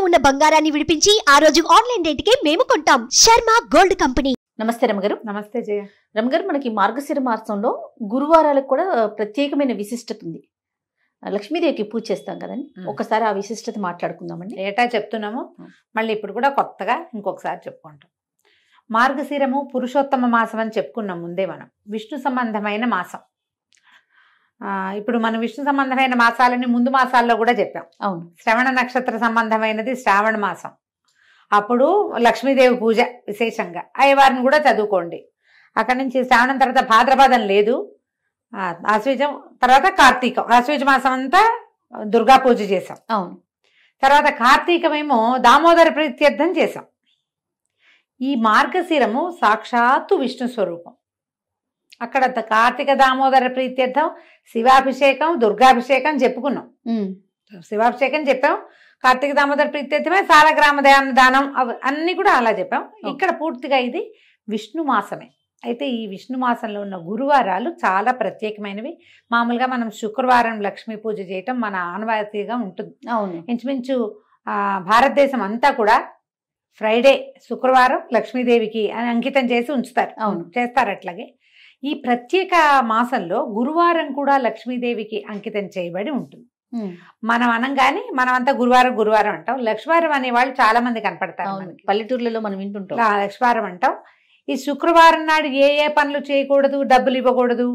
ఉన్న బంగారాన్ని విడిపించి ఆ రోజు ఆన్లైన్ రేటుకే మేము కొంటాం. Sharma gold company. నమస్తే రమగారు. నమస్తే జయ. రమగారు, మనకి మార్గశిర మాసంలో గురువారాలకు కూడా ప్రత్యేకమైన విశిష్టత ఉంది. లక్ష్మీదేవికి పూజ చేస్తాం కదండి, ఒకసారి ఆ విశిష్టత మాట్లాడుకుందామండి. ఏటా చెప్తున్నాము, మళ్ళీ ఇప్పుడు కూడా కొత్తగా ఇంకొకసారి చెప్పుకుంటాం. మార్గశిరము పురుషోత్తమ మాసం అని చెప్పుకున్నాం ముందే. మనం విష్ణు సంబంధమైన మాసం. ఇప్పుడు మనం విష్ణు సంబంధమైన మాసాలని ముందు మాసాల్లో కూడా చెప్పాం. అవును. శ్రవణ నక్షత్ర సంబంధమైనది శ్రావణ మాసం. అప్పుడు లక్ష్మీదేవి పూజ విశేషంగా అయ్యవారిని కూడా చదువుకోండి. అక్కడి నుంచి శ్రావణం తర్వాత భాద్రపదం లేదు, ఆశ్వీజం తర్వాత కార్తీకం. ఆశ్వీజ మాసం అంతా దుర్గా పూజ చేసాం. అవును. తర్వాత కార్తీకమేమో దామోదర ప్రీత్యర్థం చేసాం. ఈ మార్గశిరము సాక్షాత్తు విష్ణు స్వరూపం. అక్కడ కార్తీక దామోదర ప్రీత్యర్థం శివాభిషేకం, దుర్గాభిషేకం చెప్పుకున్నాం. శివాభిషేకం చెప్పాం, కార్తీక దామోదర ప్రీత్యర్థమే సాలగ్రామ దానం అన్ని కూడా అలా చెప్పాం. ఇక్కడ పూర్తిగా ఇది విష్ణు మాసమే. అయితే ఈ విష్ణు మాసంలో ఉన్న గురువారాలు చాలా ప్రత్యేకమైనవి. మామూలుగా మనం శుక్రవారం లక్ష్మీ పూజ చేయటం మన ఆనవాయితీగా ఉంటుంది. అవును. ఇంచుమించు భారతదేశం అంతా కూడా ఫ్రైడే శుక్రవారం లక్ష్మీదేవికి అంకితం చేసి ఉంచుతారు. అవును, చేస్తారు. అట్లాగే ఈ ప్రత్యేక మాసంలో గురువారం కూడా లక్ష్మీదేవికి అంకితం చేయబడి ఉంటుంది. మనం అనంగానే మనమంతా గురువారం గురువారం అంటాం. లక్ష్మీవారం అనే వాళ్ళు చాలా మంది కనపడతారు. పల్లెటూర్లలో మనం వింటుంటాం లక్ష్మీవారం అంటాం. ఈ శుక్రవారం నాడు ఏ ఏ పనులు చేయకూడదు, డబ్బులు ఇవ్వకూడదు,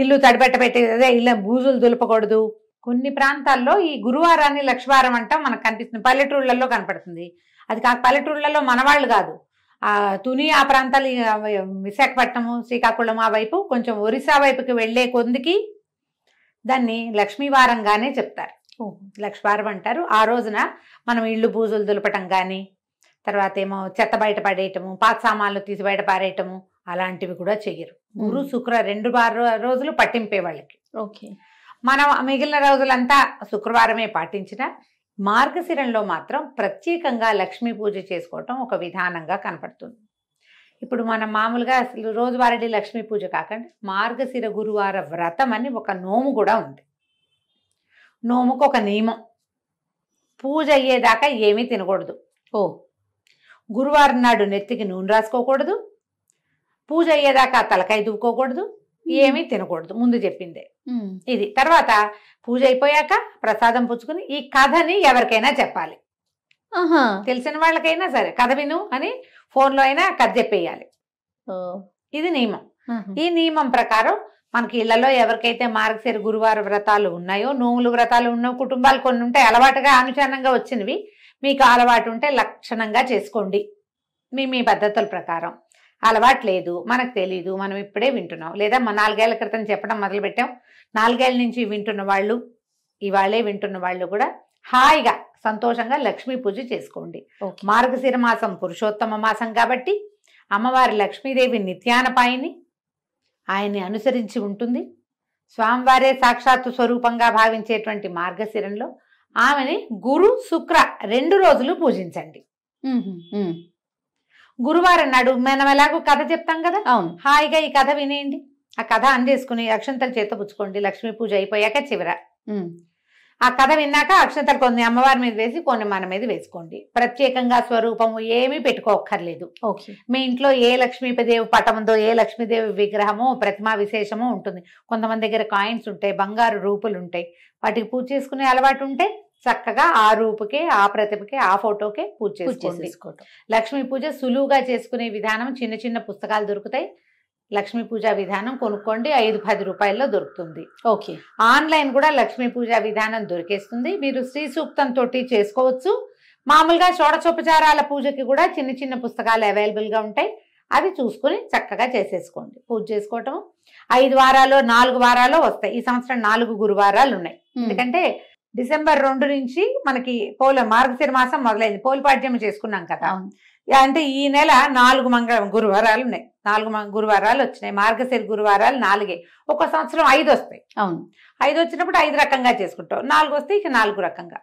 ఇల్లు తడిపెట్టబెట్టే అదే ఇల్లు బూజులు దులపకూడదు. కొన్ని ప్రాంతాల్లో ఈ గురువారాన్ని లక్ష్మీవారం అంటాం మనకు కనిపిస్తుంది. పల్లెటూళ్ళల్లో కనపడుతుంది. అది కాక పల్లెటూళ్ళలో మనవాళ్ళు కాదు, తుని ఆ ప్రాంతాలు, విశాఖపట్నము, శ్రీకాకుళం ఆ వైపు, కొంచెం ఒరిస్సా వైపుకి వెళ్లే కొందికి దాన్ని లక్ష్మీవారంగానే చెప్తారు. లక్ష్మీవారం అంటారు. ఆ రోజున మనం ఇళ్ళు బూజులు దులపటం కానీ, తర్వాత ఏమో చెత్త బయట పడేయటము, పాత సామాన్లు తీసి బయట పారేయటము అలాంటివి కూడా చెయ్యరు. గురు శుక్ర 2 రోజులు పట్టింపే వాళ్ళకి. ఓకే. మనం మిగిలిన రోజులంతా శుక్రవారమే పాటించిన మార్గశిరంలో మాత్రం ప్రత్యేకంగా లక్ష్మీ పూజ చేసుకోవటం ఒక విధానంగా కనపడుతుంది. ఇప్పుడు మనం మామూలుగా అసలు రోజువారీ లక్ష్మీ పూజ కాకుండా మార్గశిర గురువార వ్రతం అని ఒక నోము కూడా ఉంది. నోముకు ఒక నియమం, పూజ అయ్యేదాకా ఏమీ తినకూడదు. గురువారం నాడు నెత్తికి నూనె రాసుకోకూడదు, పూజ అయ్యేదాకా తలకాయ దువ్వుకోకూడదు, ఏమీ తినకూడదు. ముందు చెప్పిందే ఇది. తర్వాత పూజ అయిపోయాక ప్రసాదం పుచ్చుకుని ఈ కథని ఎవరికైనా చెప్పాలి. తెలిసిన వాళ్ళకైనా సరే కథ విను అని ఫోన్లో అయినా కథ చెప్పేయాలి. ఇది నియమం. ఈ నియమం ప్రకారం మనకి ఇళ్లలో ఎవరికైతే మార్గశిర గురువార వ్రతాలు ఉన్నాయో, నోములు వ్రతాలు ఉన్న కుటుంబాలు కొన్ని ఉంటాయి, అలవాటుగా అనుచరణంగా వచ్చినవి. మీకు అలవాటు ఉంటే లక్షణంగా చేసుకోండి మీ పద్ధతుల ప్రకారం. అలవాటు లేదు, మనకు తెలీదు, మనం ఇప్పుడే వింటున్నాం, లేదా 4 ఏళ్ల క్రితం చెప్పడం మొదలుపెట్టాం, 4 ఏళ్ల నుంచి వింటున్న వాళ్ళు, ఇవాళే వింటున్న వాళ్ళు కూడా హాయిగా సంతోషంగా లక్ష్మీ పూజ చేసుకోండి. మార్గశిర మాసం పురుషోత్తమ మాసం కాబట్టి అమ్మవారి లక్ష్మీదేవి నిత్యానపాయిని, ఆయన్ని అనుసరించి ఉంటుంది. స్వామివారే సాక్షాత్తు స్వరూపంగా భావించేటువంటి మార్గశిరంలో ఆమెని గురు శుక్ర 2 రోజులు పూజించండి. గురువారం నాడు మనం ఎలాగో కథ చెప్తాం కదా, అవును, హాయిగా ఈ కథ వినేయండి. ఆ కథ అందేసుకుని అక్షంతలు చేత పుచ్చుకోండి. లక్ష్మీ పూజ అయిపోయాక చివర ఆ కథ విన్నాక అక్షంతలు కొన్ని అమ్మవారి మీద వేసి కొన్ని మన మీద వేసుకోండి. ప్రత్యేకంగా స్వరూపము ఏమీ పెట్టుకోక్కర్లేదు. మీ ఇంట్లో ఏ లక్ష్మీదేవి పటం ఉందో, ఏ లక్ష్మీదేవి విగ్రహమో ప్రతిమా విశేషమో ఉంటుంది. కొంతమంది దగ్గర కాయిన్స్ ఉంటాయి, బంగారు రూపులు ఉంటాయి. వాటికి పూజ చేసుకునే అలవాటు ఉంటే చక్కగా ఆ రూపుకే, ఆ ప్రతిభకే, ఆ ఫోటోకే పూజ చేసుకోండి. లక్ష్మీ పూజ సులువుగా చేసుకునే విధానం చిన్న చిన్న పుస్తకాలు దొరుకుతాయి. లక్ష్మీ పూజా విధానం కొనుక్కోండి, 5-10 రూపాయల్లో దొరుకుతుంది. ఓకే. ఆన్లైన్ కూడా లక్ష్మీ పూజా విధానం దొరికేస్తుంది. మీరు శ్రీ సూక్తంతో చేసుకోవచ్చు. మామూలుగా షోడశోపచారాల పూజకి కూడా చిన్న చిన్న పుస్తకాలు అవైలబుల్గా ఉంటాయి. అవి చూసుకుని చక్కగా చేసేసుకోండి. పూజ చేసుకోవటం 5 వారాలు 4 వారాలు వస్తాయి. ఈ సంవత్సరం 4 గురువారాలు ఉన్నాయి. ఎందుకంటే డిసెంబర్ 2 నుంచి మనకి మార్గశిర మాసం మొదలైంది. పోలిపాడ్యం చేసుకున్నాం కదా. అంటే ఈ నెల 4 గురువారాలు ఉన్నాయి. 4 గురువారాలు వచ్చినాయి. మార్గశిర గురువారాలు 4. ఒక సంవత్సరం 5 వస్తాయి. అవును, 5 వచ్చినప్పుడు 5 రకంగా చేసుకుంటాం. 4 వస్తే ఇక 4 రకంగా.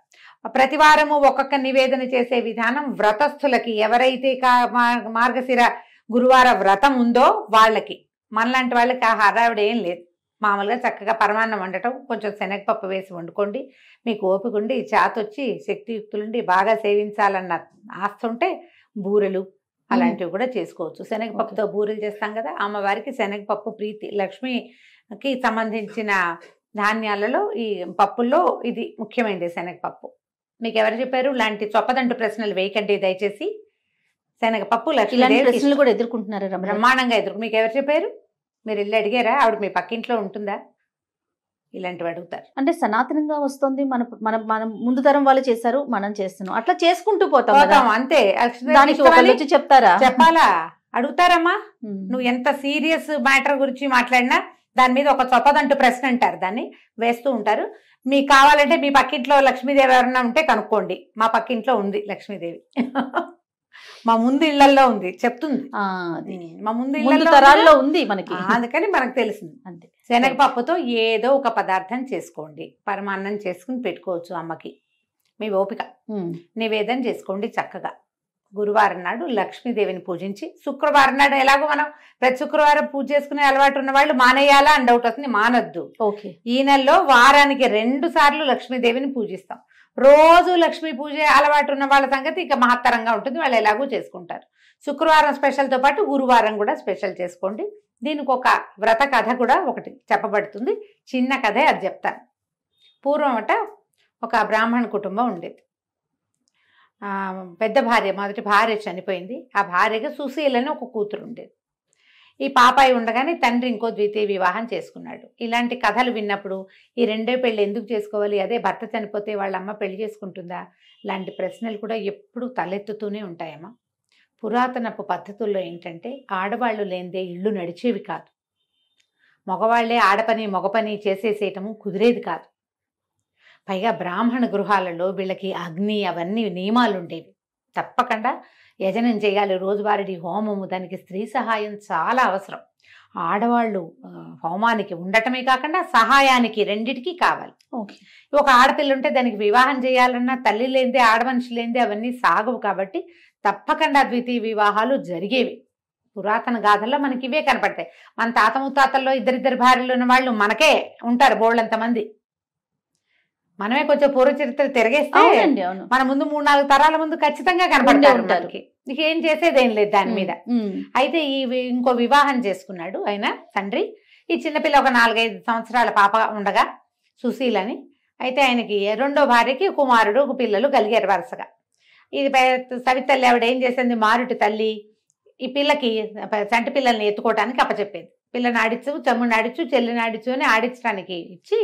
ప్రతి వారము ఒక్కొక్క నివేదన చేసే విధానం వ్రతస్థులకి, ఎవరైతే మార్గశిర గురువార వ్రతం ఉందో వాళ్ళకి, మనలాంటి వాళ్ళకి ఆ హడావిడి ఏం లేదు. మామూలుగా చక్కగా పరమాన్నం వండటం, కొంచెం శనగపప్పు వేసి వండుకోండి. మీకు ఓపిక ఉండి చేతొచ్చి శక్తియుక్తులుండి బాగా సేవించాలన్న ఆస్తి ఉంటే బూరెలు అలాంటివి కూడా చేసుకోవచ్చు. శనగపప్పుతో బూరెలు చేస్తాం కదా, అమ్మవారికి శనగపప్పు ప్రీతి. లక్ష్మికి సంబంధించిన ధాన్యాలలో ఈ పప్పుల్లో ఇది ముఖ్యమైనది శనగపప్పు. మీకు ఎవరు చెప్పారు? లాంటి చొప్పదంటు ప్రశ్నలు వేయకండి దయచేసి. శనగపప్పు లక్ష్మీ ప్రశ్నలు కూడా ఎదుర్కొంటున్నారా? బ్రహ్మాండంగా ఎదురు. మీకు ఎవరు చెప్పారు? మీరు వెళ్ళి అడిగారా? ఆవిడ మీ పక్కింట్లో ఉంటుందా? ఇలాంటివి అడుగుతారు. అంటే సనాతనంగా వస్తుంది, మన మన మన ముందు తరం వాళ్ళు చేశారు, మనం చేస్తున్నాం, అట్లా చేసుకుంటూ పోతాం అంతే. దానికి ఒకళ్ళు వచ్చి చెప్తారా? చెప్పాలా? అడుగుతారమ్మా. నువ్వు ఎంత సీరియస్ మ్యాటర్ గురించి మాట్లాడినా దాని మీద ఒక చొప్పదంటూ ప్రశ్న అంటారు, దాన్ని వేస్తూ ఉంటారు. మీకు కావాలంటే మీ పక్కింట్లో లక్ష్మీదేవి ఎవరన్నా ఉంటే కనుక్కోండి. మా పక్కింట్లో ఉంది లక్ష్మీదేవి. మా ముందు ఇళ్లలో ఉంది, చెప్తుంది. మా ముందు తరాల్లో ఉంది మనకి, అందుకని మనకు తెలిసింది. అంతే. శనగపప్పుతో ఏదో ఒక పదార్థం చేసుకోండి. పరమాన్నం చేసుకుని పెట్టుకోవచ్చు అమ్మకి, మీ ఓపిక. నివేదన చేసుకోండి చక్కగా. గురువారం నాడు లక్ష్మీదేవిని పూజించి, శుక్రవారం నాడు ఎలాగో మనం ప్రతి శుక్రవారం పూజ చేసుకునే అలవాటు ఉన్న వాళ్ళు మానేయాలా అని డౌట్ వస్తుంది. మానొద్దు. ఓకే. ఈ నెలలో వారానికి 2 సార్లు లక్ష్మీదేవిని పూజిస్తాం. రోజు లక్ష్మీ పూజ అలవాటు ఉన్న వాళ్ళ సంగతి ఇక మహత్తరంగా ఉంటుంది, వాళ్ళు ఎలాగూ చేసుకుంటారు. శుక్రవారం స్పెషల్తో పాటు గురువారం కూడా స్పెషల్ చేసుకోండి. దీనికి ఒక వ్రత కథ కూడా ఒకటి చెప్పబడుతుంది, చిన్న కథే, అది చెప్తాను. పూర్వం ఒక బ్రాహ్మణ కుటుంబం ఉండేది. పెద్ద భార్య, మొదటి భార్య చనిపోయింది. ఆ భార్యగా సుశీలని ఒక కూతురు ఉండేది. ఈ పాపాయి ఉండగానే తండ్రి ఇంకో ద్వితీయ వివాహం చేసుకున్నాడు. ఇలాంటి కథలు విన్నప్పుడు ఈ రెండో పెళ్ళి ఎందుకు చేసుకోవాలి, అదే భర్త చనిపోతే వాళ్ళ అమ్మ పెళ్లి చేసుకుంటుందా, ఇలాంటి ప్రశ్నలు కూడా ఎప్పుడూ తలెత్తుతూనే ఉంటాయమ్మా. పురాతనపు పద్ధతుల్లో ఏంటంటే ఆడవాళ్ళు లేనిదే ఇళ్ళు నడిచేవి కాదు. మగవాళ్లే ఆడపని మగ పని చేసేసేయటము కుదిరేది కాదు. పైగా బ్రాహ్మణ గృహాలలో వీళ్ళకి అగ్ని అవన్నీ నియమాలు ఉండేవి. తప్పకుండా యజనం చేయాలి, రోజువారీ హోమము, దానికి స్త్రీ సహాయం చాలా అవసరం. ఆడవాళ్ళు హోమానికి ఉండటమే కాకుండా సహాయానికి రెండిటికి కావాలి. ఒక ఆడపిల్ల ఉంటే దానికి వివాహం చేయాలన్నా తల్లి లేనిదే, ఆడమనిషి లేనిదే అవన్నీ సాగవు. కాబట్టి తప్పకుండా ద్వితీయ వివాహాలు జరిగేవి. పురాతన గాథల్లో మనకి ఇవే కనపడతాయి. మన తాత ముత్తాతల్లో ఇద్దరిద్దరు భార్యలు ఉన్న వాళ్ళు మనకే ఉంటారు బోళ్ళంతమంది. మనమే కొంచెం పూర్వ చరిత్ర తిరగేస్తే మన ముందు 3-4 తరాల ముందు ఖచ్చితంగా కనపడతారు మనకి. ఇక ఏం చేసేదేం లేదు దాని మీద. అయితే ఇంకో వివాహం చేసుకున్నాడు ఆయన తండ్రి. ఈ చిన్నపిల్ల ఒక 4-5 సంవత్సరాల పాప ఉండగా, సుశీలని. అయితే ఆయనకి రెండో భార్యకి కుమారుడు, ఒక పిల్లలు కలిగారు వరుసగా. ఇది సవితల్లి ఆవిడ ఏం చేసింది, మారుటి తల్లి ఈ పిల్లకి చంటి పిల్లల్ని ఎత్తుకోవటానికి అప్పచెప్పేది. పిల్లని ఆడించు, తమ్ముడిని ఆడించు, చెల్లిని ఆడించు అని ఆడించడానికి ఇచ్చి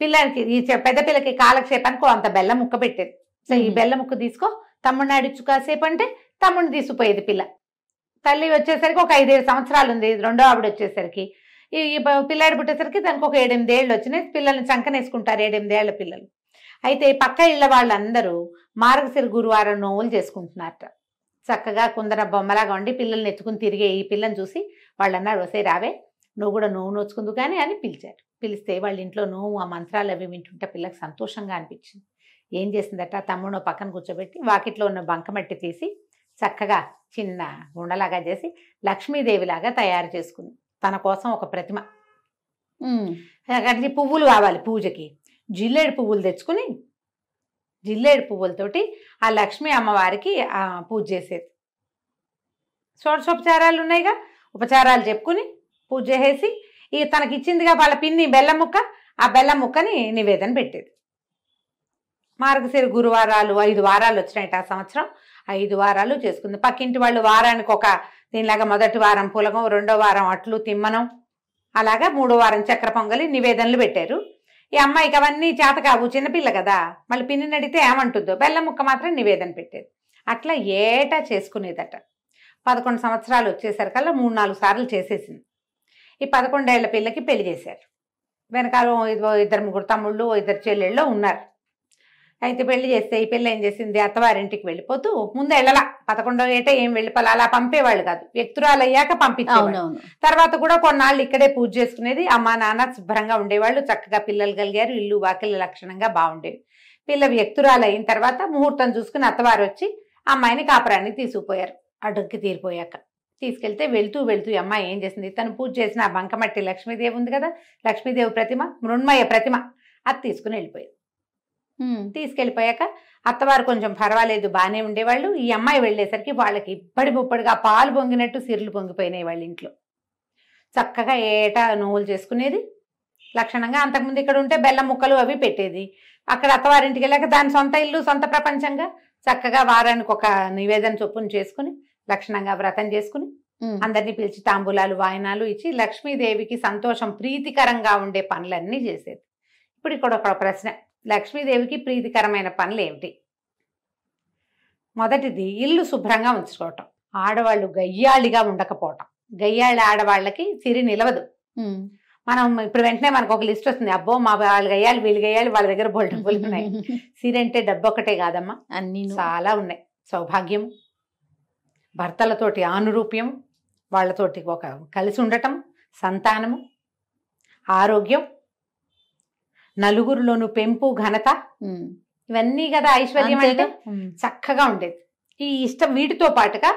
పిల్లలకి, ఈ పెద్ద పిల్లకి కాలక్షేపానికి అంత బెల్లం ముక్క పెట్టేది. సో ఈ బెల్లం ముక్క తీసుకో, తమ్ముడిని ఆడించు కాసేపు అంటే తమ్ముడిని తీసుకుపోయేది పిల్ల. తల్లి వచ్చేసరికి ఒక 5-7 సంవత్సరాలు ఉంది. రెండో ఆవిడ వచ్చేసరికి, ఈ పిల్లాడి పుట్టేసరికి దానికి ఒక 7-8 ఏళ్ళు వచ్చినాయి. పిల్లల్ని చంకనేసుకుంటారు 7-8 ఏళ్ల పిల్లలు. అయితే పక్క ఇళ్ల వాళ్ళందరూ మార్గశిర గురువారం నోవులు చేసుకుంటున్నారట. చక్కగా కుందర బొమ్మలాగా ఉండి పిల్లల్ని ఎత్తుకుని తిరిగే ఈ పిల్లని చూసి వాళ్ళు అన్నారు, వసే రావే నువ్వు కూడా నోవు నోచుకుందు కానీ అని పిలిచారు. పిలిస్తే వాళ్ళ ఇంట్లో నోవు ఆ మంత్రాలు అవి వింటుంటే పిల్లకి సంతోషంగా అనిపించింది. ఏం చేసిందట, తమ్ముడు పక్కన కూర్చోబెట్టి వాకిట్లో ఉన్న బంకమట్టి తీసి చక్కగా చిన్న గుండలాగా చేసి లక్ష్మీదేవిలాగా తయారు చేసుకుంది. తన కోసం ఒక ప్రతిమ. అక్కడికి పువ్వులు కావాలి పూజకి. జిల్లేడు పువ్వులు తెచ్చుకుని జిల్లేడు పువ్వులతోటి ఆ లక్ష్మీ అమ్మవారికి పూజ చేసేది. షోడశోపచారాలు ఉన్నాయిగా, ఉపచారాలు చెప్పుకుని పూజ చేసి తనకి ఇచ్చిందిగా వాళ్ళ పిన్ని బెల్లం ముక్క, ఆ బెల్లం ముక్కని నివేదన పెట్టేది. మార్గశిర గురువారాలు 5 వారాలు వచ్చినాయి ఆ సంవత్సరం. 5 వారాలు చేసుకుంది. పక్కింటి వాళ్ళు వారానికి ఒక దీనిలాగా మొదటి వారం పులగం, రెండో వారం అట్లు తిమ్మనం, అలాగా 3వ వారం చక్కెర పొంగలి నివేదనలు పెట్టారు. ఈ అమ్మాయికి అవన్నీ చేత కావు, చిన్నపిల్ల కదా, మళ్ళీ పిన్నిని అడిగితే ఏమంటుందో, బెల్లం ముక్క మాత్రం నివేదన పెట్టేది. అట్లా ఏటా చేసుకునేదట. 11 సంవత్సరాలు వచ్చేసరికల్లా 3-4 సార్లు చేసేసింది. ఈ 11 ఏళ్ల పిల్లకి పెళ్లి చేశారు. వెనకాల 2-3 తమ్ముళ్ళు, 2 చెల్లెళ్ళు ఉన్నారు. అయితే పెళ్లి చేస్తే ఈ పిల్ల ఏం చేసింది, అత్తవారింటికి వెళ్ళిపోతూ ముందు వెళ్ళలా, 11వ ఏట ఏం వెళ్ళిపోలే, అలా పంపేవాళ్ళు కాదు, వ్యక్తురాలు అయ్యాక పంపించేవాళ్ళు. తర్వాత కూడా కొన్నాళ్ళు ఇక్కడే పూజ చేసుకునేది. అమ్మ నాన్న శుభ్రంగా ఉండేవాళ్ళు, చక్కగా పిల్లలు కలిగారు, ఇల్లు వాకిళ్ళు లక్షణంగా బాగుండేవి. పిల్ల వ్యక్తురాలు అయిన తర్వాత ముహూర్తం చూసుకుని అత్తవారు వచ్చి అమ్మాయిని కాపురానికి తీసుకుపోయారు, అడ్డుకి తీరిపోయాక. తీసుకెళ్తే వెళ్తూ వెళ్తూ ఈ అమ్మాయి ఏం చేసింది, తను పూజ చేసిన ఆ బంకమట్టి లక్ష్మీదేవి ఉంది కదా, లక్ష్మీదేవి ప్రతిమ, మృణ్మయ ప్రతిమ, అది తీసుకుని వెళ్ళిపోయింది. తీసుకెళ్ళిపోయాక అత్తవారు కొంచెం పర్వాలేదు బాగానే ఉండేవాళ్ళు. ఈ అమ్మాయి వెళ్ళేసరికి వాళ్ళకి ఇప్పటి ముప్పటిగా పాలు పొంగినట్టు సిరులు పొంగిపోయినాయి వాళ్ళ ఇంట్లో. చక్కగా ఏటా నోవులు చేసుకునేది లక్షణంగా. అంతకుముందు ఇక్కడ ఉంటే బెల్లం ముక్కలు అవి పెట్టేది. అక్కడ అత్తవారింటికి వెళ్ళాక దాని సొంత ఇల్లు, సొంత ప్రపంచంగా చక్కగా వారానికి ఒక నివేదన చొప్పున చేసుకుని లక్షణంగా వ్రతం చేసుకుని అందరినీ పిలిచి తాంబూలాలు వాయనాలు ఇచ్చి లక్ష్మీదేవికి సంతోషం ప్రీతికరంగా ఉండే పనులన్నీ చేసేది. ఇప్పుడు ఇక్కడ ఒక ప్రశ్న, లక్ష్మీదేవికి ప్రీతికరమైన పనులు ఏమిటి? మొదటిది ఇల్లు శుభ్రంగా ఉంచుకోవటం, ఆడవాళ్ళు గయ్యాళిగా ఉండకపోవటం. గయ్యాళి ఆడవాళ్ళకి సిరి నిలవదు. మనం ఇప్పుడు వెంటనే మనకు ఒక లిస్ట్ వస్తుంది, అబ్బో మా వాళ్ళు గయ్యాలి వీళ్ళు గయ్యాలి వాళ్ళ దగ్గర బోల్డ్ డబ్బులు ఉన్నాయి. సిరి అంటే డబ్బు ఒకటే కాదమ్మా, అన్ని చాలా ఉన్నాయి. సౌభాగ్యం, భర్తలతోటి ఆనురూప్యం, వాళ్ళతోటి ఒక కలిసి ఉండటం, సంతానము, ఆరోగ్యం, నలుగురిలోను పెంపు, ఘనత, ఇవన్నీ కదా ఐశ్వర్యం అంటే. చక్కగా ఉండేది. ఈ ఇష్టం వీటితో పాటుగా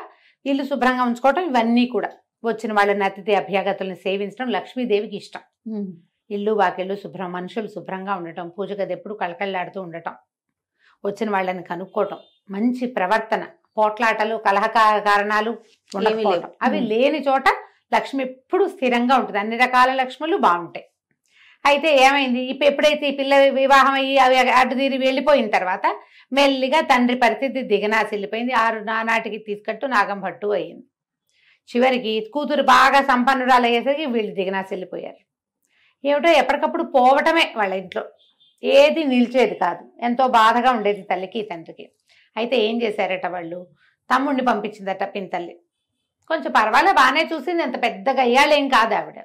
ఇల్లు శుభ్రంగా ఉంచుకోవటం, ఇవన్నీ కూడా వచ్చిన వాళ్ళని అతిథి అభ్యాగతులను సేవించడం లక్ష్మీదేవికి ఇష్టం. ఇల్లు వాకిళ్ళు శుభ్రం, మనుషులు శుభ్రంగా ఉండటం, పూజ గది ఎప్పుడు కళకళలాడుతూ ఉండటం, వచ్చిన వాళ్ళని కనుక్కోవటం, మంచి ప్రవర్తన, పోట్లాటలు కలహ కారణాలు ఉండకపోవటం, అవి లేని చోట లక్ష్మి ఎప్పుడు స్థిరంగా ఉంటుంది. అన్ని రకాల లక్ష్ములు బాగుంటాయి. అయితే ఏమైంది, ఇప్పుడు ఎప్పుడైతే ఈ పిల్ల వివాహం అయ్యి అవి అటు తీరి వెళ్ళిపోయిన తర్వాత మెల్లిగా తండ్రి పరిస్థితి దిగనాసిల్లిపోయింది. నానాటికి తీసుకట్టు నాగం భట్టు అయ్యింది. చివరికి కూతురు బాగా సంపన్నురాలు అయ్యేసరికి వీళ్ళు దిగనాసిల్లిపోయారు. ఏమిటో ఎప్పటికప్పుడు పోవటమే వాళ్ళ ఇంట్లో, ఏది నిలిచేది కాదు. ఎంతో బాధగా ఉండేది తల్లికి తండ్రికి. అయితే ఏం చేశారట వాళ్ళు, తమ్ముడిని పంపించిందట పినతల్లి. కొంచెం పర్వాలే బాగానే చూసింది, అంత పెద్దగా అయ్యాలేం కాదు ఆవిడ.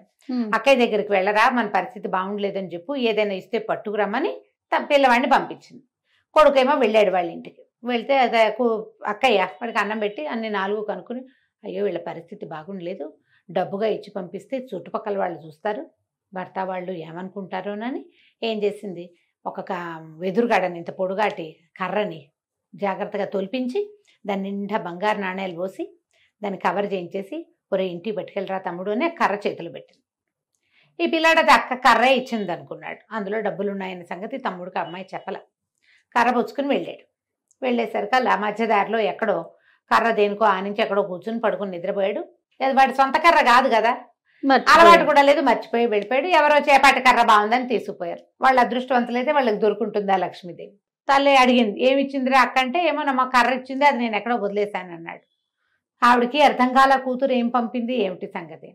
అక్కయ్య దగ్గరికి వెళ్ళరా, మన పరిస్థితి బాగుండలేదని చెప్పు, ఏదైనా ఇస్తే పట్టుకురమ్మని పిల్లవాడిని పంపించింది. కొడుకేమో వెళ్ళాడు వాళ్ళ ఇంటికి. వెళ్తే అదే అక్కయ్య వాడికి అన్నం పెట్టి అన్ని 4 కనుక్కుని, అయ్యో వీళ్ళ పరిస్థితి బాగుండలేదు, డబ్బుగా ఇచ్చి పంపిస్తే చుట్టుపక్కల వాళ్ళు చూస్తారు, భర్త వాళ్ళు ఏమనుకుంటారోనని ఏం చేసింది, ఒక వెదురుగాడని ఇంత పొడుగాటి కర్రని జాగ్రత్తగా తొలిపించి దాని నిండా బంగారు నాణేలు పోసి దాన్ని కవర్ చేయించేసి, ఒరే ఇంటికి పట్టుకెళ్ళరా తమ్ముడు అని కర్ర చేతులు పెట్టింది. ఈ పిల్లాడు అది అక్క కర్రే ఇచ్చింది అనుకున్నాడు, అందులో డబ్బులు ఉన్నాయన్న సంగతి తమ్ముడికి అమ్మాయి చెప్పల. కర్ర పుచ్చుకుని వెళ్ళాడు. వెళ్ళేసరికి అలా మధ్యదారిలో ఎక్కడో కర్ర దేనికో ఆనించి ఎక్కడో కూర్చుని పడుకుని నిద్రపోయాడు. అది వాడి సొంత కర్ర కాదు కదా, అలవాటు కూడా లేదు, మర్చిపోయి వెళ్ళిపోయాడు. ఎవరో చేపాటి కర్ర బాగుందని తీసుకుపోయారు. వాళ్ళు అదృష్టవంతులైతే వాళ్ళకి దొరుకుంటుందా లక్ష్మీదేవి. తల్లి అడిగింది, ఏమి ఇచ్చిందిరా అక్క అంటే, ఏమో నమ్మ కర్ర ఇచ్చింది, అది నేను ఎక్కడో వదిలేశాను అన్నాడు. ఆవిడకి అర్థం కాల, కూతురు ఏం పంపింది ఏమిటి సంగతి.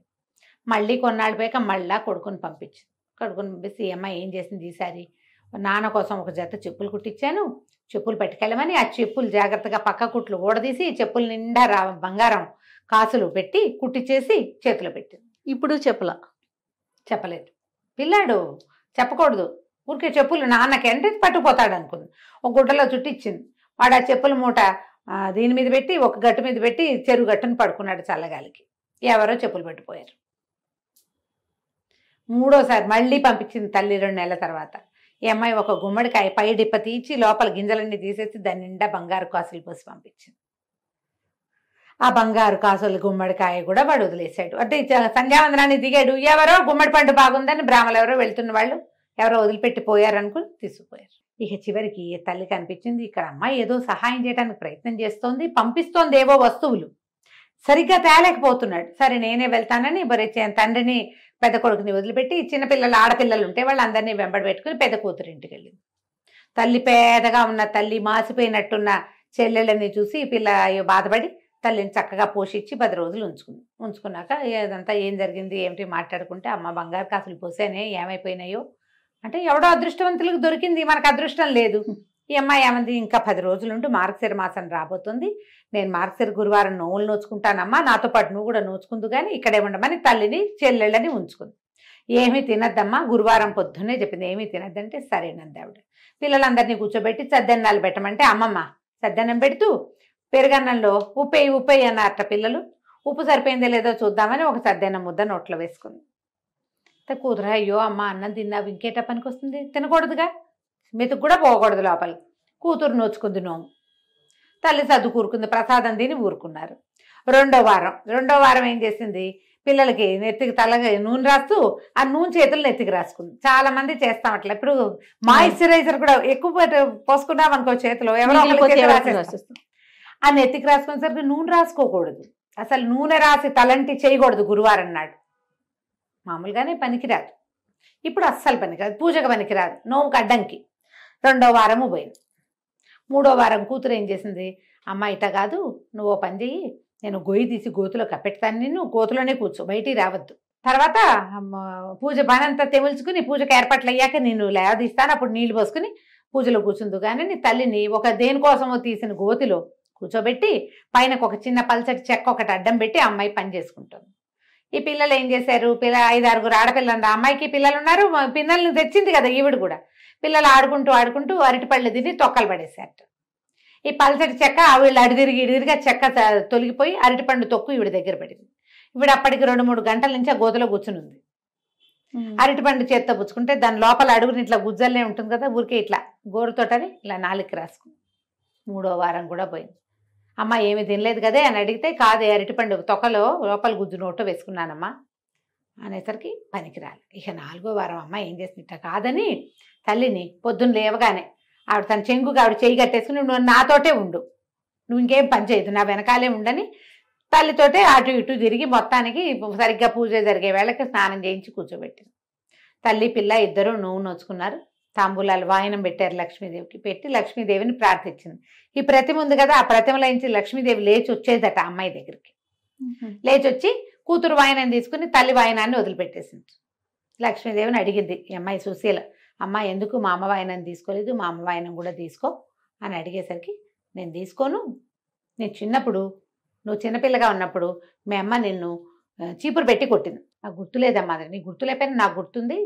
మళ్ళీ కొన్నాళ్ళు పోయాక మళ్ళా కొడుకుని పంపించింది. కొడుకుని పంపిస్తే ఈ అమ్మాయి ఏం చేసింది, ఈసారి నాన్న కోసం ఒక జత చెప్పులు కుట్టించాను, చెప్పులు పట్టుకెళ్ళమని ఆ చెప్పులు జాగ్రత్తగా పక్క కుట్లు ఊడదీసి చెప్పులు నిండా బంగారం కాసులు పెట్టి కుట్టించేసి చేతిలో పెట్టింది. ఇప్పుడు చెప్పలేదు. పిల్లాడు చెప్పకూడదు, ఊరికే చెప్పులు నాన్నకి అంటే పట్టుకుపోతాడు అనుకుంది. ఒక గుడ్డలో చుట్టిచ్చింది. వాడు ఆ చెప్పుల మూట దీని మీద పెట్టి ఒక గట్టు మీద పెట్టి చెరువు గట్టును పడుకున్నాడు చల్లగాలికి. ఎవరో చెప్పులు పెట్టిపోయారు. 3వసారి మళ్ళీ పంపించింది తల్లి 2 నెలల తర్వాత. ఈ అమ్మాయి ఒక గుమ్మడికాయ పై డిప్ప తీసి లోపల గింజలన్నీ తీసేసి దాని నిండా బంగారు కాసులు పోసి పంపించింది. ఆ బంగారు కాసులు గుమ్మడికాయ కూడా వాడు వదిలేశాడు. అంటే సంధ్యావందనాన్ని దిగాడు, ఎవరో గుమ్మడి పండు బాగుందని బ్రాహ్మలు ఎవరో వెళ్తున్న వాళ్ళు ఎవరో వదిలిపెట్టి పోయారనుకుని తీసుకుపోయారు. ఇక చివరికి తల్లికి అనిపించింది, ఇక్కడ అమ్మాయి ఏదో సహాయం చేయడానికి ప్రయత్నం చేస్తోంది, పంపిస్తోంది ఏవో వస్తువులు, సరిగ్గా తేలేకపోతున్నాడు. సరే నేనే వెళ్తానని తండ్రిని పెద్ద కొడుకుని వదిలిపెట్టి చిన్నపిల్లలు ఆడపిల్లలు ఉంటే వాళ్ళందరినీ వెంబడి పెట్టుకుని పెద్ద కూతురు ఇంటికి వెళ్ళింది. తల్లి పేదగా ఉన్న తల్లి మాసిపోయినట్టున్న చెల్లెళ్ళని చూసి పిల్ల బాధపడి తల్లిని చక్కగా పోషించి 10 రోజులు ఉంచుకున్నాక ఇదంతా ఏం జరిగింది ఏమిటి మాట్లాడుకుంటే, అమ్మ బంగారు కాసులు పోసానే ఏమైపోయినాయో అంటే, ఎవడో అదృష్టవంతులకు దొరికింది, మనకు అదృష్టం లేదు. ఈ అమ్మాయి ఏమంది, ఇంకా 10 రోజులుంటూ మార్గశిర మాసం రాబోతుంది, నేను మార్గశిర గురువారం నోవులు నోచుకుంటానమ్మా, నాతో పాటు నువ్వు కూడా నోచుకుందు కానీ ఇక్కడే ఉండమని తల్లిని చెల్లెళ్ళని ఉంచుకుంది. ఏమీ తినద్దమ్మా, గురువారం పొద్దున్నే చెప్పింది, ఏమీ తినద్దంటే సరేనంది ఆవిడ. పిల్లలందరినీ కూర్చోబెట్టి సద్దెన్నాలు పెట్టమంటే అమ్మమ్మ సద్దన్నం పెడుతూ పెరుగన్నంలో ఉప్పేయి అన్నారట పిల్లలు. ఉప్పు సరిపోయిందో లేదో చూద్దామని ఒక సద్దెన్నం ముద్ద నోట్లో వేసుకుంది. కూతురు, అయ్యో అమ్మ అన్నం తిన్నావు ఇంకేట పనికి వస్తుంది, తినకూడదుగా, మెతుకు కూడా పోకూడదు లోపల. కూతురు నోచుకుంది నోము. తల్లి సర్దు కూరుకుంది, ప్రసాదం తిని ఊరుకున్నారు. రెండో వారం ఏం చేసింది, పిల్లలకి నెత్తికి తలగా నూనె రాస్తూ ఆ నూనె చేతులు నెత్తికి రాసుకుంది. చాలా మంది చేస్తాం అట్లా. ఇప్పుడు మాయిశ్చరైజర్ కూడా ఎక్కువ పోసుకున్నాం అనుకో చేతిలో, ఎవరో రాసేస్తాం. ఆ నెత్తికి రాసుకునేసరికి నూనె రాసుకోకూడదు, అసలు నూనె రాసి తలంటి చేయకూడదు గురువారం నాడు. మామూలుగానే పనికిరాదు, ఇప్పుడు అస్సలు పనికిరాదు, పూజకు పనికిరాదు, నోముకి అడ్డంకి. 2వ వారము పోయింది. 3వ వారం కూతురు ఏం చేసింది, అమ్మ ఇట కాదు, నువ్వు ఓ పని చెయ్యి, నేను గొయ్యి తీసి గోతులో కప్పెడతాను, నిన్ను గోతులోనే కూర్చో, బయటికి రావద్దు. తర్వాత పూజ పనంతా తెముల్చుకుని పూజకు ఏర్పాట్లు అయ్యాక నేను లేవదీస్తాను, అప్పుడు నీళ్లు పోసుకుని పూజలో కూర్చుందు. కానీ నీ తల్లిని ఒక దేనికోసమో తీసిన గోతిలో కూర్చోబెట్టి పైనకు ఒక చిన్న పల్చటి చెక్క ఒకటి అడ్డం పెట్టి అమ్మాయి పని చేసుకుంటుంది. ఈ పిల్లలు ఏం చేశారు, 5-6 ఆడపిల్లలు, అమ్మాయికి పిల్లలు ఉన్నారు, పిల్లల్ని తెచ్చింది కదా ఈవిడ కూడా. పిల్లలు ఆడుకుంటూ అరటిపళ్ళు తిని తొక్కలు పడేశారట. ఈ పల్చటి చెక్క వీళ్ళు ఇడిదిరిగా చెక్క తొలగిపోయి అరటిపండు తొక్కు ఈవిడ దగ్గర పడింది. ఈవిడ అప్పటికి 2-3 గంటల నుంచి ఆ గోతులో కూర్చుని ఉంది. అరటిపండు చేత్తో పుచ్చుకుంటే దాని లోపల అడుగుని ఇట్లా గుజ్జల్లే ఉంటుంది కదా, ఊరికే ఇట్లా గోరుతోటని ఇలా నాలుగుకి రాసుకుంది. 3వ వారం కూడా పోయింది. అమ్మ ఏమి తినలేదు కదే అని అడిగితే, కాదే అరటిపండు తొక్కలో లోపల గుజ్జు నోటో వేసుకున్నానమ్మా అనేసరికి పనికిరాలి. ఇక 4వ వారం అమ్మ ఏం చేసింది, కాదని తల్లిని పొద్దున్న లేవగానే ఆవిడ తన చెంగుగా ఆవిడ చేయి కట్టేసుకుని, నువ్వు నాతోటే ఉండు, నువ్వు ఇంకేం పని చేయదు, నా వెనకాలే ఉండని తల్లితోటే అటు ఇటు తిరిగి మొత్తానికి సరిగ్గా పూజ జరిగే వేళకి స్నానం చేయించి కూర్చోబెట్టింది. తల్లి పిల్ల ఇద్దరు నువ్వు నోచుకున్నారు, తాంబూలాలు వాయనం పెట్టారు లక్ష్మీదేవికి. పెట్టి లక్ష్మీదేవిని ప్రార్థించింది. ఈ ప్రతిమ ఉంది కదా, ఆ ప్రతిమలో నుంచి లక్ష్మీదేవి లేచి వచ్చేదట అమ్మాయి దగ్గరికి. లేచి వచ్చి కూతురు వాయనం తీసుకుని తల్లి వాయనాన్ని వదిలిపెట్టేసింది. లక్ష్మీదేవిని అడిగింది ఈ అమ్మాయి సుశీల, అమ్మ ఎందుకు మా అమ్మ వాయనం తీసుకోలేదు, మా అమ్మ వాయనం కూడా తీసుకో అని అడిగేసరికి, నేను తీసుకోను, నేను చిన్నప్పుడు నువ్వు చిన్నపిల్లగా ఉన్నప్పుడు మీ అమ్మ నిన్ను చీపురు పెట్టి కొట్టింది, నాకు గుర్తులేదమ్మా, అది నీకు గుర్తులేకపోయినా నాకు గుర్తుంది,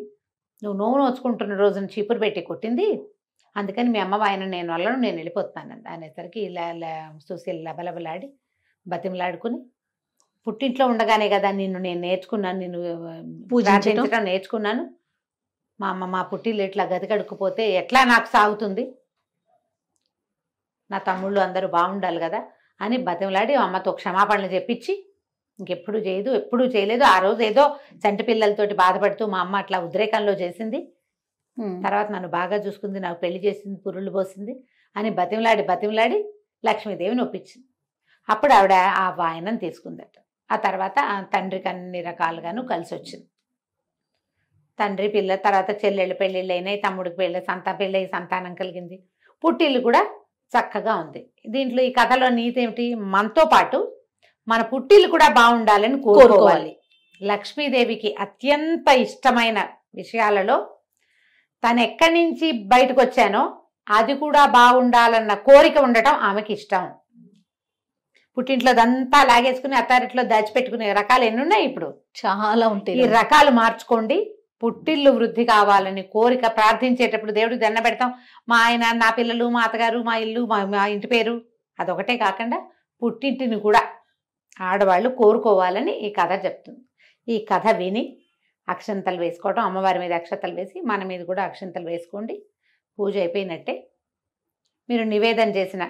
నువ్వు నోవు నోచుకుంటున్న రోజున చీపురు పెట్టి కొట్టింది, అందుకని మీ అమ్మ వాయనం నేను వల్లను, నేను వెళ్ళిపోతున్నాను అనేసరికి ఇలా సుశీల లబలబలాడి బతిమలాడుకుని, పుట్టింట్లో ఉండగానే కదా నిన్ను నేను నేర్చుకున్నాను, నిన్ను పూజించడం నేర్చుకున్నాను, మా అమ్మ మా పుట్టిల్లు ఇట్లా గదికడుక్కుపోతే ఎట్లా నాకు సాగుతుంది, నా తమ్ముళ్ళు అందరూ బాగుండాలి కదా అని బతిమలాడి అమ్మతో క్షమాపణలు చెప్పించి ఇంకెప్పుడు చేయదు, ఎప్పుడూ చేయలేదు. ఆ రోజు ఏదో చంటి పిల్లలతోటి బాధపడుతూ మా అమ్మ అట్లా ఉద్రేకంలో చేసింది, తర్వాత నన్ను బాగా చూసుకుంది, నాకు పెళ్లి చేసింది, పురుళ్ళు పోసింది అని బతిమలాడి లక్ష్మీదేవిని ఒప్పించింది. అప్పుడు ఆవిడ ఆ వాయనం తీసుకుందట. ఆ తర్వాత తండ్రికి అన్ని రకాలుగాను కలిసి వచ్చింది. తండ్రి పిల్ల తర్వాత చెల్లెళ్ళు పెళ్ళిళ్ళు అయినాయి, తమ్ముడికి పెళ్ళి సంతానం కలిగింది, పుట్టిల్లు కూడా చక్కగా ఉంది. దీంట్లో ఈ కథలో నీతి ఏమిటి, మనతో పాటు మన పుట్టిల్లు కూడా బాగుండాలని కోరుకోవాలి. లక్ష్మీదేవికి అత్యంత ఇష్టమైన విషయాలలో తను ఎక్కడి నుంచి బయటకు వచ్చానో అది కూడా బాగుండాలన్న కోరిక ఉండటం ఆమెకి ఇష్టం. పుట్టింట్లో అదంతా లాగేసుకుని అత్తారింట్లో దాచిపెట్టుకునే రకాలు ఎన్ని ఉన్నాయి, ఇప్పుడు చాలా ఉంటాయి. ఈ రకాలు మార్చుకోండి. పుట్టిల్లు వృద్ధి కావాలని కోరిక ప్రార్థించేటప్పుడు దేవుడికి దండ పెడతాం, మా ఆయన, నా పిల్లలు, మా అత్తగారు, మా ఇల్లు, మా ఇంటి పేరు, అదొకటే కాకుండా పుట్టింటిని కూడా ఆడవాళ్ళు కోరుకోవాలని ఈ కథ చెప్తుంది. ఈ కథ విని అక్షంతలు వేసుకోవడం, అమ్మవారి మీద అక్షంతలు వేసి మన మీద కూడా అక్షంతలు వేసుకోండి. పూజ అయిపోయినట్టే. మీరు నివేదన చేసిన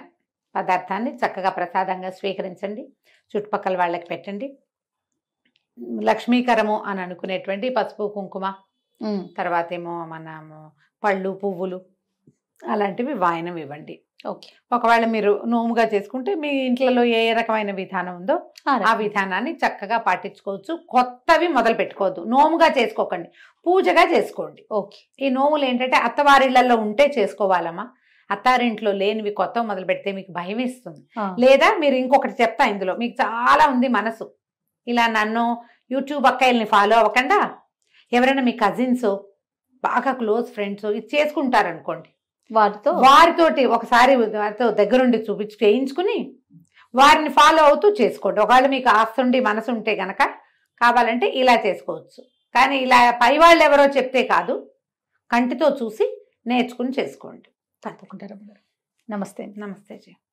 పదార్థాన్ని చక్కగా ప్రసాదంగా స్వీకరించండి, చుట్టుపక్కల వాళ్ళకి పెట్టండి. లక్ష్మీకరము అని అనుకునేటువంటి పసుపు కుంకుమ, తర్వాత ఏమో మనము పళ్ళు పువ్వులు అలాంటివి వాయనం ఇవ్వండి. ఓకే. ఒకవేళ మీరు నోముగా చేసుకుంటే మీ ఇంట్లో ఏ రకమైన విధానం ఉందో ఆ విధానాన్ని చక్కగా పాటించుకోవచ్చు. కొత్తవి మొదలు పెట్టుకోవద్దు, నోముగా చేసుకోకండి, పూజగా చేసుకోండి. ఓకే. ఈ నోములు ఏంటంటే అత్తవారిళ్లలో ఉంటే చేసుకోవాలమ్మా, అత్తారింట్లో లేనివి కొత్త మొదలు పెడితే మీకు భయం ఇస్తుంది. లేదా మీరు ఇంకొకటి చెప్తా, ఇందులో మీకు చాలా ఉంది మనసు, ఇలా నన్ను యూట్యూబ్ అక్కయ్యల్ని ఫాలో అవ్వకుండా ఎవరైనా మీ కజిన్స్ బాగా క్లోజ్ ఫ్రెండ్స్ ఇది చేసుకుంటారనుకోండి, వారితోటి ఒకసారి వారితో దగ్గరుండి చేయించుకుని వారిని ఫాలో అవుతూ చేసుకోండి. ఒకవేళ మీకు ఆస్తుండి మనసు ఉంటే గనక కావాలంటే ఇలా చేసుకోవచ్చు. కానీ ఇలా పై వాళ్ళు ఎవరో చెప్తే కాదు, కంటితో చూసి నేర్చుకుని చేసుకోండి. తప్పకుండా. నమస్తే. నమస్తే జీ.